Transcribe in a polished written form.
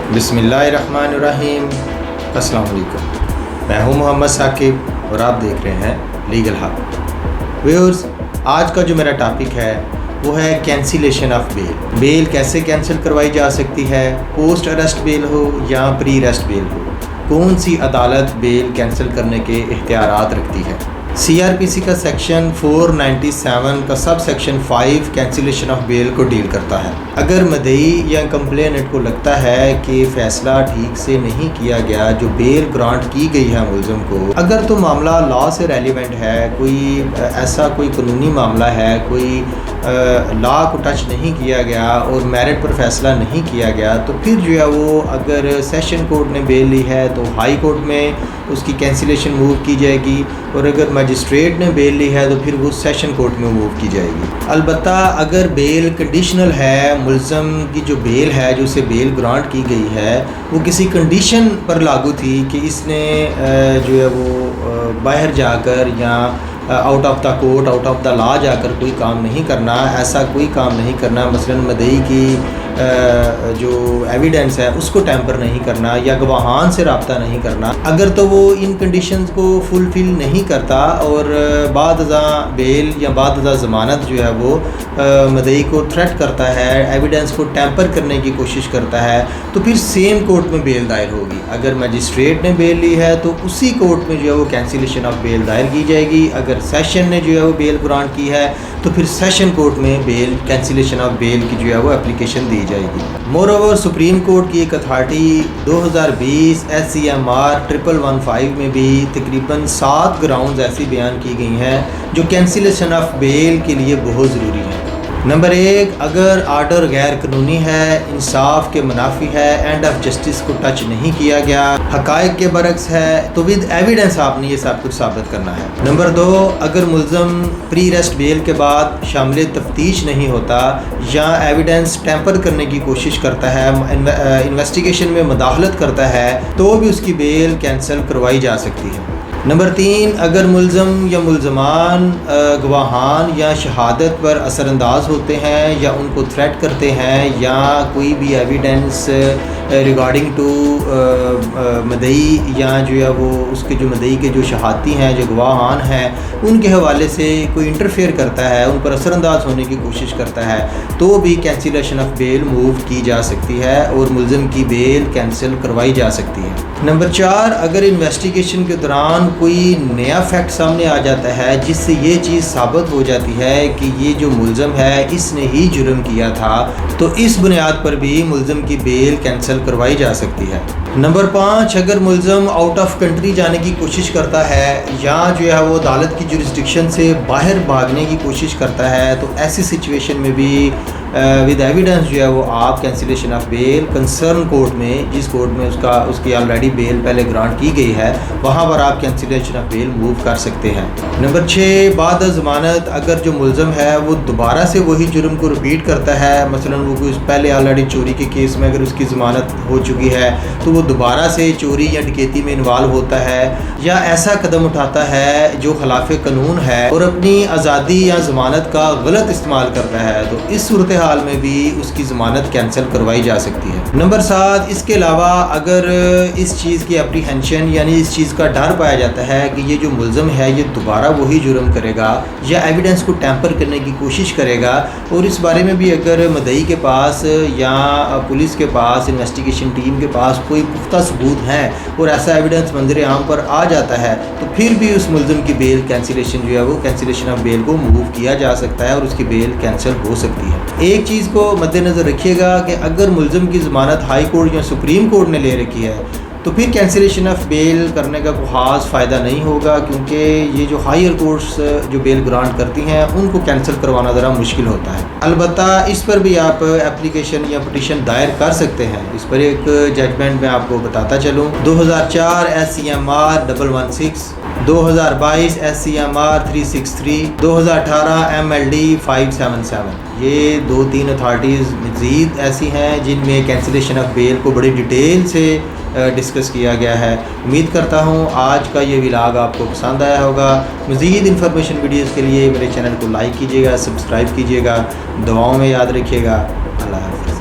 बिस्मिल्लाहिर्रहमानिर्रहीम। अस्सलाम वालेकुम। मैं हूं मोहम्मद साकिब और आप देख रहे हैं लीगल हब। व्यूअर्स, आज का जो मेरा टॉपिक है वो है कैंसिलेशन ऑफ बेल। बेल कैसे कैंसिल करवाई जा सकती है, पोस्ट अरेस्ट बेल हो या प्री अरेस्ट बेल हो, कौन सी अदालत बेल कैंसिल करने के इख्तियारात रखती है। CRPC का सेक्शन 497 का sub section 5 cancellation of bail को डील करता है। अगर मदई या कंप्लेनेंट को लगता है कि फ़ैसला ठीक से नहीं किया गया जो बेल ग्रांट की गई है मुलज़म को, अगर तो मामला लॉ से रेलिवेंट है, कोई ऐसा कोई कानूनी मामला है, कोई लॉ को टच नहीं किया गया और मेरिट पर फैसला नहीं किया गया, तो फिर जो है वो अगर सेशन कोर्ट ने बेल ली है तो हाई कोर्ट में उसकी कैंसिलेशन मूव की जाएगी, और अगर मजिस्ट्रेट ने बेल ली है तो फिर वो सेशन कोर्ट में मूव की जाएगी। अलबत्ता अगर बेल कंडीशनल है, मुल्ज़म की जो बेल है, जो उसे बेल ग्रांट की गई है, वो किसी कंडीशन पर लागू थी कि इसने जो है वो बाहर जाकर या out of the court, out of the law जाकर कोई काम नहीं करना, ऐसा कोई काम नहीं करना, मसलन मदई की जो एविडेंस है उसको टैंपर नहीं करना या गवाहान से रब्ता नहीं करना, अगर तो वो इन कंडीशंस को फुलफ़िल नहीं करता और बाद अज़ा बेल या बाद अज़ा ज़मानत जो है वो मदई को थ्रेट करता है, एविडेंस को टैंपर करने की कोशिश करता है, तो फिर सेम कोर्ट में बेल दायर होगी। अगर मजिस्ट्रेट ने बेल ली है तो उसी कोर्ट में जो है वो कैंसिलेशन ऑफ बेल दायर की जाएगी। अगर सेशन ने जो है वो बेल ग्रांट की है तो फिर सेशन कोर्ट में बेल कैंसिलेशन ऑफ बेल की जो है वो एप्लीकेशन दी जाएगी। मोरओवर सुप्रीम कोर्ट की एक अथॉरिटी 2020 SCMR 1115 में भी तकरीबन 7 ग्राउंड्स ऐसी बयान की गई हैं जो कैंसिलेशन ऑफ बेल के लिए बहुत ज़रूरी हैं। नंबर 1, अगर आर्डर गैर कानूनी है, इंसाफ के मुनाफी है, एंड ऑफ जस्टिस को टच नहीं किया गया, हकायक के बरक्स है, तो विद एविडेंस आपने ये सब कुछ साबित करना है। नंबर 2, अगर मुल्ज़म प्री अरेस्ट बेल के बाद शामिल तफ्तीश नहीं होता या एविडेंस टैंपर करने की कोशिश करता है, इन्वेस्टिगेशन में मुदाखलत करता है, तो भी उसकी बेल कैंसिल करवाई जा सकती है। नंबर 3, अगर मुल्ज़म या मुल्ज़मान गवाहान या शहादत पर असरअंदाज होते हैं या उनको थ्रेट करते हैं या कोई भी एविडेंस रिगार्डिंग टू मदई या जो है वो उसके जो मदई के जो शहादती हैं, जो गवाहान हैं, उनके हवाले से कोई इंटरफेयर करता है, उन पर असरअंदाज होने की कोशिश करता है, तो भी कैंसिलेशन ऑफ बेल मूव की जा सकती है और मुल्ज़म की बेल कैंसिल करवाई जा सकती है। नंबर 4, अगर इन्वेस्टिगेशन के दौरान कोई नया फैक्ट सामने आ जाता है जिससे ये चीज़ साबित हो जाती है कि ये जो मुल्ज़म है इसने ही जुर्म किया था, तो इस बुनियाद पर भी मुल्ज़म की बेल कैंसिल करवाई जा सकती है। नंबर 5, अगर मुल्ज़म आउट ऑफ कंट्री जाने की कोशिश करता है या जो है वो अदालत की जुरिस्डिक्शन से बाहर भागने की कोशिश करता है, तो ऐसी सिचुएशन में भी विद एविडेंस जो है वो आप cancellation of bail concern court में, जिस कोर्ट में उसकी ऑलरेडी बेल पहले ग्रांट की गई है, वहाँ पर आप कैंसिलेशन ऑफ बेल मूव कर सकते हैं। नंबर 6, बाद ज़मानत, अगर जो मुल्ज़म है वो दोबारा से वही जुर्म को रिपीट करता है, मसलन वो कोई पहले ऑलरेडी चोरी के केस में अगर उसकी ज़मानत हो चुकी है तो वो दोबारा से चोरी या डकैती में इन्वॉल्व होता है या ऐसा कदम उठाता है जो खिलाफ कानून है और अपनी आज़ादी या ज़मानत का गलत इस्तेमाल करता है, तो इस सूरत हाल में भी उसकी ज़मानत कैंसिल करवाई जा सकती है। नंबर 7, इसके अलावा अगर इस चीज़ की एप्रीहेंशन यानी इस चीज़ का डर पाया जाता है कि ये जो मुल्ज़म है ये दोबारा वही जुर्म करेगा या एविडेंस को टैंपर करने की कोशिश करेगा, और इस बारे में भी अगर मदई के पास या पुलिस के पास, इन्वेस्टिगेशन टीम के पास कोई पुख्ता सबूत हैं और ऐसा एविडेंस मंजर आम पर आ जाता है, तो फिर भी उस मुल्ज़म की बेल कैंसिलेशन जो है वो कैंसिलेशन ऑफ बेल को मूव किया जा सकता है और उसकी बेल कैंसिल हो सकती है। एक चीज़ को मद्देनज़र रखिएगा कि अगर मुल्ज़म की ज़मानत हाई कोर्ट या सुप्रीम कोर्ट ने ले रखी है तो फिर कैंसिलेशन ऑफ बेल करने का कोई ख़ास फ़ायदा नहीं होगा, क्योंकि ये जो हायर कोर्ट्स जो बेल ग्रांट करती हैं उनको कैंसिल करवाना ज़रा मुश्किल होता है। अलबत्ता इस पर भी आप एप्लीकेशन या पटिशन दायर कर सकते हैं। इस पर एक जजमेंट मैं आपको बताता चलूँ। 2004 SCMR 116, 2022 SCMR 363, 2018 MLD 577, ये 2-3 अथॉरिटीज़ मज़ीद ऐसी हैं जिनमें कैंसिलेशन ऑफ बेल को बड़ी डिटेल से डिस्कस किया गया है। उम्मीद करता हूँ आज का ये व्लॉग आपको पसंद आया होगा। मज़ीद इन्फॉर्मेशन वीडियोज़ के लिए मेरे चैनल को लाइक कीजिएगा, सब्सक्राइब कीजिएगा, दुआओं में याद रखिएगा। अल्लाह हाफ़िज़।